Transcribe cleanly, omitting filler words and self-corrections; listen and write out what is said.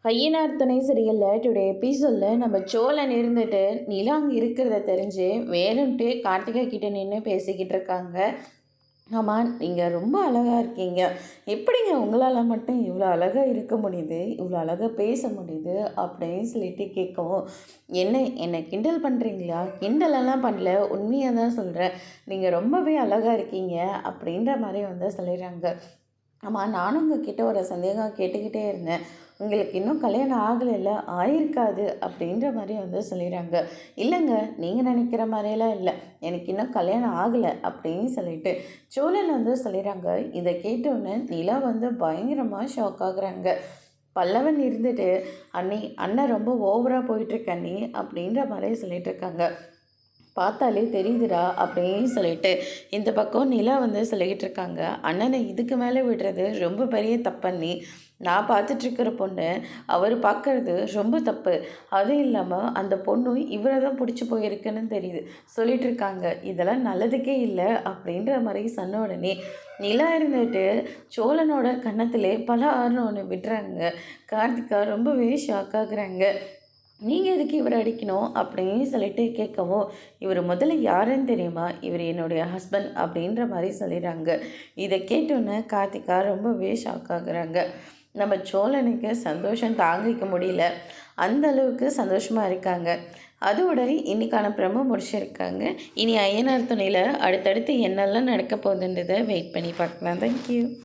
பையனார் துணை சீரியலில் டுடே எபிசோடில் நம்ம சோழன் இருந்துட்டு நிலா அங்கே இருக்கிறத தெரிஞ்சு வேணும்ட்டு கார்த்திகா கிட்ட நின்று பேசிக்கிட்டு இருக்காங்க. ஆமாம், நீங்கள் ரொம்ப அழகாக இருக்கீங்க, எப்படிங்க உங்களால் மட்டும் இவ்வளோ அழகாக இருக்க முடியுது, இவ்வளோ அழகாக பேச முடியுது அப்படின்னு சொல்லிட்டு கேட்கவும், என்னை கிண்டல் பண்ணுறீங்களா? கிண்டலெல்லாம் பண்ணல, உண்மையாக தான் சொல்கிறேன், நீங்கள் ரொம்பவே அழகாக இருக்கீங்க அப்படின்ற மாதிரி வந்து சொல்லிடுறாங்க. ஆமாம், நானும் உங்ககிட்ட ஒரு சந்தேகம் கேட்டுக்கிட்டே இருந்தேன், உங்களுக்கு இன்னும் கல்யாணம் ஆகலைல்ல, ஆயிருக்காது அப்படின்ற மாதிரி வந்து சொல்லிடுறாங்க. இல்லைங்க, நீங்கள் நினைக்கிற மாதிரியெல்லாம் இல்லை, எனக்கு இன்னும் கல்யாணம் ஆகலை அப்படின்னு சொல்லிட்டு சோழன் வந்து சொல்லிடுறாங்க. இதை கேட்டோன்னே நிலா வந்து பயங்கரமாக ஷாக் ஆகுறாங்க. பல்லவன் இருந்துட்டு அண்ணன் ரொம்ப ஓவராக போயிட்டுருக்க அண்ணி அப்படின்ற மாதிரி சொல்லிட்டு இருக்காங்க. பார்த்தாலே தெரியுதுடா அப்படின்னு சொல்லிட்டு இந்த பக்கம் நிலா வந்து சொல்லிக்கிட்டு இருக்காங்க. அண்ணனை இதுக்கு மேலே விடுறது ரொம்ப பெரிய தப்பண்ணி, நான் பார்த்துட்ருக்கிற பொண்ணு அவர் பார்க்கறது ரொம்ப தப்பு, அதுவும் இல்லாமல் அந்த பொண்ணும் இவரை தான் பிடிச்சி போயிருக்குன்னு தெரியுது சொல்லிட்டு இருக்காங்க. இதெல்லாம் நல்லதுக்கே இல்லை அப்படின்ற மாதிரி சொன்ன உடனே நிலா இருந்துட்டு சோழனோட கன்னத்திலே பல ஆறுன்னு ஒன்று விடுறாங்க. கார்த்திகா ரொம்பவே ஷாக் ஆகுறாங்க. நீங்கள் எதுக்கு இவரை அடிக்கணும் அப்படின்னு சொல்லிட்டு கேட்கவும், இவர் முதல்ல யாருன்னு தெரியுமா, இவர் என்னுடைய ஹஸ்பண்ட் அப்படின்ற மாதிரி சொல்லிடுறாங்க. இதை கேட்டோன்னே கார்த்திகா ரொம்பவே ஷாக் ஆகுறாங்க. நம்ம சோழனுக்கு சந்தோஷம் தாங்கிக்க முடியல, அந்த அளவுக்கு சந்தோஷமாக இருக்காங்க. அதோட இன்றைக்கான ப்ரமோ முடிச்சிருக்காங்க. இனி ஐயனார் துணையில் அடுத்தடுத்து என்னெல்லாம் நடக்க போகுதுன்றதை வெயிட் பண்ணி பார்க்கலாம். தேங்க்யூ.